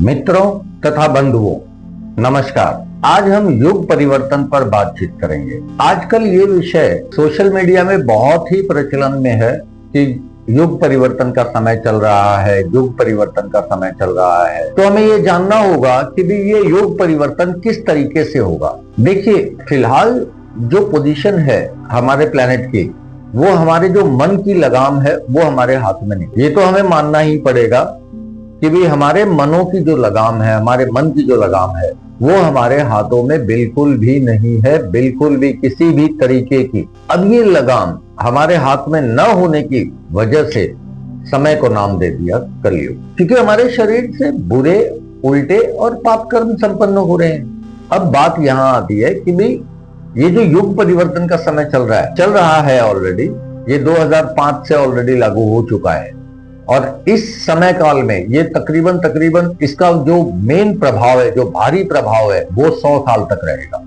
मित्रों तथा बंधुओं, नमस्कार। आज हम युग परिवर्तन पर बातचीत करेंगे। आजकल ये विषय सोशल मीडिया में बहुत ही प्रचलन में है कि युग परिवर्तन का समय चल रहा है, युग परिवर्तन का समय चल रहा है। तो हमें ये जानना होगा कि भी ये युग परिवर्तन किस तरीके से होगा। देखिए, फिलहाल जो पोजीशन है हमारे प्लेनेट की, वो हमारे जो मन की लगाम है वो हमारे हाथ में नहीं। ये तो हमें मानना ही पड़ेगा कि भी हमारे मनों की जो लगाम है, हमारे मन की जो लगाम है, वो हमारे हाथों में बिल्कुल भी नहीं है, बिल्कुल भी किसी भी तरीके की। अब ये लगाम हमारे हाथ में न होने की वजह से समय को नाम दे दिया कलयुग, क्योंकि हमारे शरीर से बुरे, उल्टे और पाप कर्म संपन्न हो रहे हैं। अब बात यहां आती है कि भाई ये जो युग परिवर्तन का समय चल रहा है ऑलरेडी, ये 2005 से ऑलरेडी लागू हो चुका है और इस समय काल में ये तकरीबन इसका जो मेन प्रभाव है, जो भारी प्रभाव है, वो 100 साल तक रहेगा।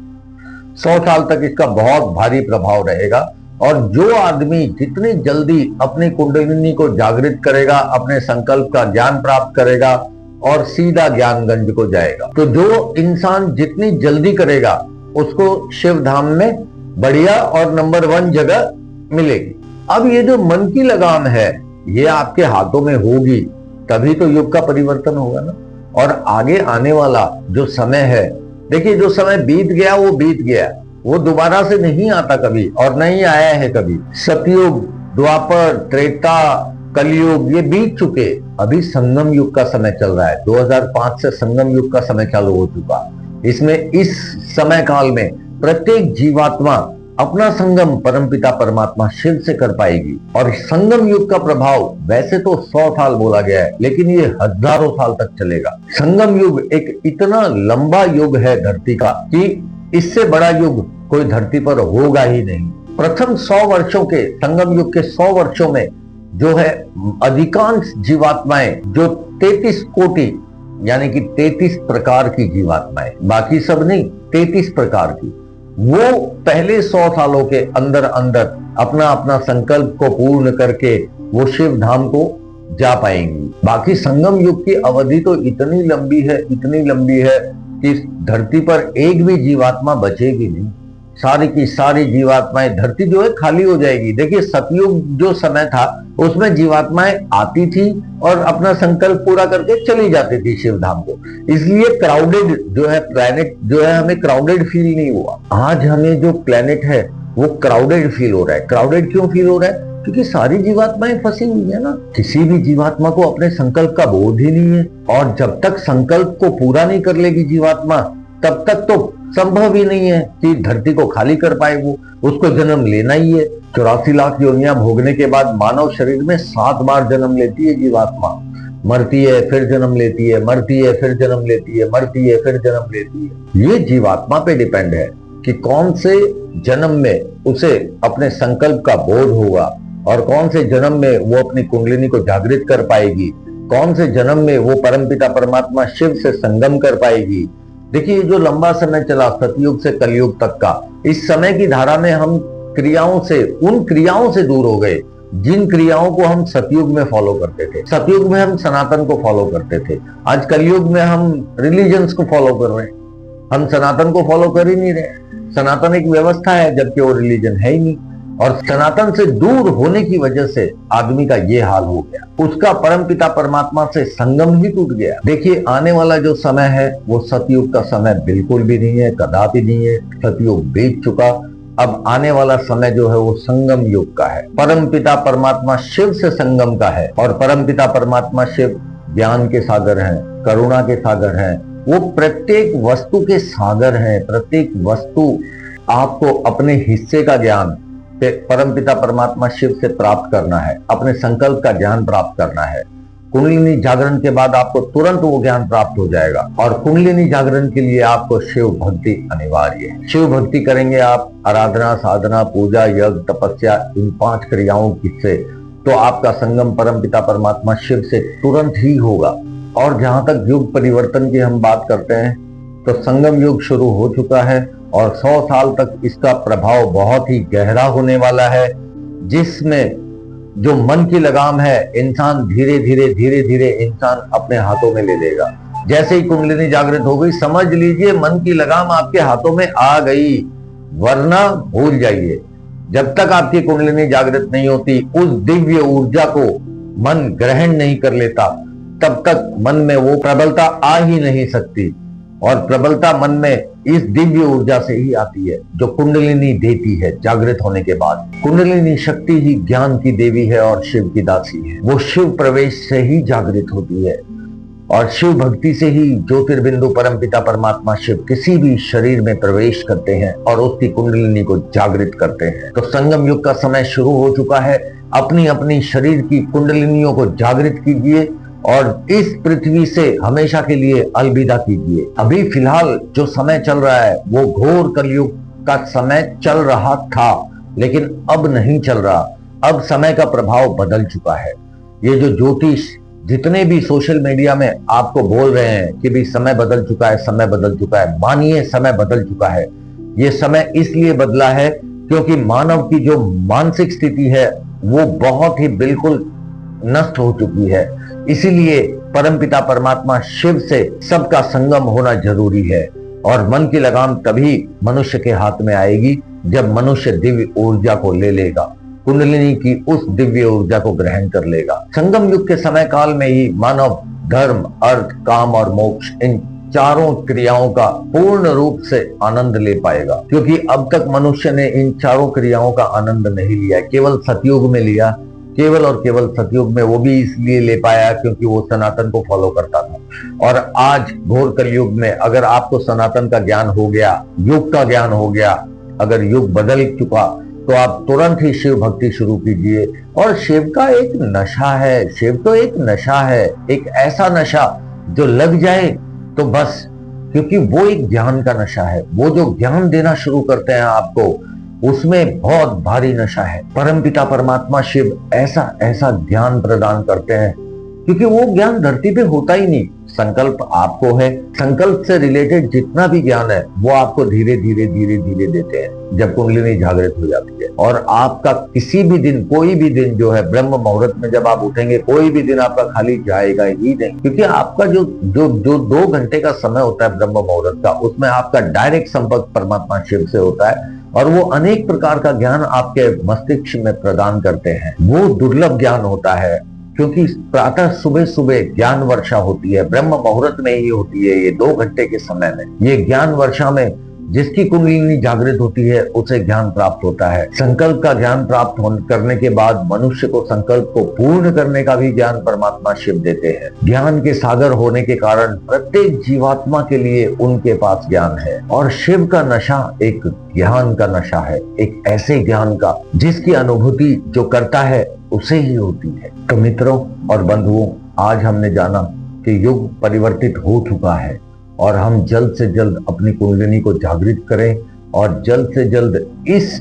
100 साल तक इसका बहुत भारी प्रभाव रहेगा। और जो आदमी जितनी जल्दी अपनी कुंडलिनी को जागृत करेगा, अपने संकल्प का ज्ञान प्राप्त करेगा और सीधा ज्ञानगंज को जाएगा, तो जो इंसान जितनी जल्दी करेगा उसको शिव धाम में बढ़िया और नंबर 1 जगह मिलेगी। अब ये जो मन की लगाम है, ये आपके हाथों में होगी तभी तो युग का परिवर्तन होगा ना। और आगे आने वाला जो समय है, देखिए, जो समय बीत गया वो बीत गया, वो दोबारा से नहीं आता कभी और नहीं आया है कभी। सतयुग, द्वापर, त्रेता, कलयुग ये बीत चुके। अभी संगम युग का समय चल रहा है। 2005 से संगम युग का समय चालू हो चुका। इसमें इस समय काल में प्रत्येक जीवात्मा अपना संगम परमपिता परमात्मा शिव से कर पाएगी। और संगम युग का प्रभाव वैसे तो 100 साल बोला गया है, लेकिन ये हजारों साल तक चलेगा। संगम युग एक इतना लंबा युग है धरती का कि इससे बड़ा युग कोई धरती पर होगा ही नहीं। प्रथम 100 वर्षों के, संगम युग के 100 वर्षों में जो है अधिकांश जीवात्माएं, जो 33 कोटि यानी कि 33 प्रकार की जीवात्माएं, बाकी सब नहीं, 33 प्रकार की, वो पहले 100 सालों के अंदर अंदर अपना अपना संकल्प को पूर्ण करके वो शिव धाम को जा पाएंगी। बाकी संगम युग की अवधि तो इतनी लंबी है, इतनी लंबी है कि धरती पर एक भी जीवात्मा बचेगी नहीं। सारी की सारी जीवात्माएं, धरती जो है खाली हो जाएगी। देखिए, सतयुग जो समय था उसमें जीवात्माएं आती थी और अपना संकल्प पूरा करके चली जाती थी शिव धाम को। इसलिए क्राउडेड जो है प्लेनेट जो है, हमें क्राउडेड फील नहीं हुआ। आज हमें जो प्लेनेट है वो क्राउडेड फील हो रहा है। क्राउडेड क्यों फील हो रहा है? क्योंकि सारी जीवात्माएं फंसी हुई है ना। किसी भी जीवात्मा को अपने संकल्प का बोध ही नहीं है, और जब तक संकल्प को पूरा नहीं कर लेगी जीवात्मा, तब तक तो संभव ही नहीं है कि धरती को खाली कर पाए वो। उसको जन्म लेना ही है। 84 लाख योनियां भोगने के बाद मानव शरीर में 7 बार जन्म लेती है जीवात्मा। मरती है, फिर जन्म लेती है, मरती है, फिर जन्म लेती है, मरती है, फिर जन्म लेती है। ये जीवात्मा पे डिपेंड है कि कौन से जन्म में उसे अपने संकल्प का बोध होगा और कौन से जन्म में वो अपनी कुंडलिनी को जागृत कर पाएगी, कौन से जन्म में वो परमपिता परमात्मा शिव से संगम कर पाएगी। देखिए, जो लंबा समय चला सतयुग से कलयुग तक का, इस समय की धारा में हम क्रियाओं से, उन क्रियाओं से दूर हो गए जिन क्रियाओं को हम सतयुग में फॉलो करते थे। सतयुग में हम सनातन को फॉलो करते थे, आज कलयुग में हम रिलीजन्स को फॉलो कर रहे हैं। हम सनातन को फॉलो कर ही नहीं रहे। सनातन एक व्यवस्था है, जबकि वो रिलीजन है ही नहीं। और सनातन से दूर होने की वजह से आदमी का ये हाल हो गया, उसका परमपिता परमात्मा से संगम ही टूट गया। देखिए, आने वाला जो समय है वो सतयुग का समय बिल्कुल भी नहीं है, कदापि नहीं है। सतयुग बीत चुका। अब आने वाला समय जो है वो संगम युग का है। परमपिता परमात्मा शिव से संगम का है। और परमपिता परमात्मा शिव ज्ञान के सागर हैं, करुणा के सागर हैं, वो प्रत्येक वस्तु के सागर हैं। प्रत्येक वस्तु आपको अपने हिस्से का ज्ञान परमपिता परमात्मा शिव से प्राप्त करना है, अपने संकल्प का ज्ञान प्राप्त करना है। कुंडलिनी जागरण के बाद आपको तुरंत वो ज्ञान प्राप्त हो जाएगा। और कुंडलिनी जागरण के लिए आपको शिव भक्ति अनिवार्य है। शिव भक्ति करेंगे आप, आराधना, साधना, पूजा, यज्ञ, तपस्या, इन 5 क्रियाओं से, तो आपका संगम परमपिता परमात्मा शिव से तुरंत ही होगा। और जहां तक युग परिवर्तन की हम बात करते हैं, तो संगम युग शुरू हो चुका है और 100 साल तक इसका प्रभाव बहुत ही गहरा होने वाला है, जिसमें जो मन की लगाम है, इंसान धीरे धीरे इंसान अपने हाथों में ले लेगा। जैसे ही कुंडलिनी जागृत हो गई, समझ लीजिए मन की लगाम आपके हाथों में आ गई, वरना भूल जाइए। जब तक आपकी कुंडलिनी जागृत नहीं होती, उस दिव्य ऊर्जा को मन ग्रहण नहीं कर लेता, तब तक मन में वो प्रबलता आ ही नहीं सकती। और प्रबलता मन में इस दिव्य ऊर्जा से ही आती है जो कुंडलिनी देती है जागृत होने के बाद। कुंडलिनी शक्ति ही ज्ञान की देवी है और शिव की दासी है। वो शिव प्रवेश से ही जागृत होती है और शिव भक्ति से ही ज्योतिर्बिंदु परमपिता परमात्मा शिव किसी भी शरीर में प्रवेश करते हैं और उसकी कुंडलिनी को जागृत करते हैं। तो संगम युग का समय शुरू हो चुका है। अपनी अपनी शरीर की कुंडलिनियों को जागृत कीजिए और इस पृथ्वी से हमेशा के लिए अलविदा कीजिए। अभी फिलहाल जो समय चल रहा है वो घोर कलयुग का समय चल रहा था, लेकिन अब नहीं चल रहा। अब समय का प्रभाव बदल चुका है। ये जो ज्योतिष जितने भी सोशल मीडिया में आपको बोल रहे हैं कि भी समय बदल चुका है, समय बदल चुका है, मानिए समय बदल चुका है। ये समय इसलिए बदला है क्योंकि मानव की जो मानसिक स्थिति है वो बहुत ही बिल्कुल नष्ट हो चुकी है। इसीलिए परमपिता परमात्मा शिव से सबका संगम होना जरूरी है और मन की लगाम तभी मनुष्य के हाथ में आएगी जब मनुष्य दिव्य ऊर्जा को ले लेगा, कुंडलिनी की उस दिव्य ऊर्जा को ग्रहण कर लेगा। संगम युग के समय काल में ही मानव धर्म, अर्थ, काम और मोक्ष इन चारों क्रियाओं का पूर्ण रूप से आनंद ले पाएगा, क्योंकि अब तक मनुष्य ने इन चारों क्रियाओं का आनंद नहीं लिया, केवल सतयुग में लिया। केवल और केवल सतयुग में वो भी इसलिए ले पाया क्योंकि वो सनातन को फॉलो करता था। और आज घोर कलयुग में अगर आपको सनातन का ज्ञान हो गया, युग का ज्ञान हो गया, अगर युग बदल चुका, तो आप तुरंत ही शिव भक्ति शुरू कीजिए। और शिव का एक नशा है, शिव तो एक नशा है, एक ऐसा नशा जो लग जाए तो बस, क्योंकि वो एक ज्ञान का नशा है। वो जो ज्ञान देना शुरू करते हैं आपको, उसमें बहुत भारी नशा है। परमपिता परमात्मा शिव ऐसा ऐसा ज्ञान प्रदान करते हैं क्योंकि वो ज्ञान धरती पे होता ही नहीं। संकल्प आपको है, संकल्प से रिलेटेड जितना भी ज्ञान है वो आपको धीरे धीरे धीरे धीरे देते हैं जब कुंडलिनी जागृत हो जाती है। और आपका किसी भी दिन, कोई भी दिन जो है ब्रह्म मुहूर्त में जब आप उठेंगे, कोई भी दिन आपका खाली जाएगा ही नहीं, क्योंकि आपका जो 2 घंटे का समय होता है ब्रह्म मुहूर्त का, उसमें आपका डायरेक्ट संपर्क परमात्मा शिव से होता है और वो अनेक प्रकार का ज्ञान आपके मस्तिष्क में प्रदान करते हैं। वो दुर्लभ ज्ञान होता है क्योंकि प्रातः सुबह सुबह ज्ञान वर्षा होती है, ब्रह्म मुहूर्त में ही होती है। ये 2 घंटे के समय में ये ज्ञान वर्षा में जिसकी कुंडलिनी जागृत होती है उसे ज्ञान प्राप्त होता है। संकल्प का ज्ञान प्राप्त करने के बाद मनुष्य को संकल्प को पूर्ण करने का भी ज्ञान परमात्मा शिव देते हैं। ज्ञान के सागर होने के कारण प्रत्येक जीवात्मा के लिए उनके पास ज्ञान है। और शिव का नशा एक ज्ञान का नशा है, एक ऐसे ज्ञान का जिसकी अनुभूति जो करता है उसे ही होती है। तो मित्रों और बंधुओं, आज हमने जाना कि युग परिवर्तित हो चुका है और हम जल्द से जल्द अपनी कुंडलिनी को जागृत करें और जल्द से जल्द इस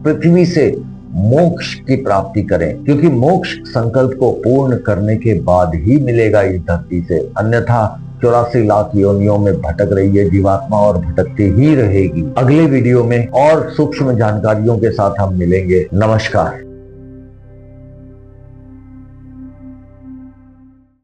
पृथ्वी से मोक्ष की प्राप्ति करें, क्योंकि मोक्ष संकल्प को पूर्ण करने के बाद ही मिलेगा इस धरती से। अन्यथा 84 लाख योनियों में भटक रही है जीवात्मा और भटकती ही रहेगी। अगले वीडियो में और सूक्ष्म जानकारियों के साथ हम मिलेंगे। नमस्कार।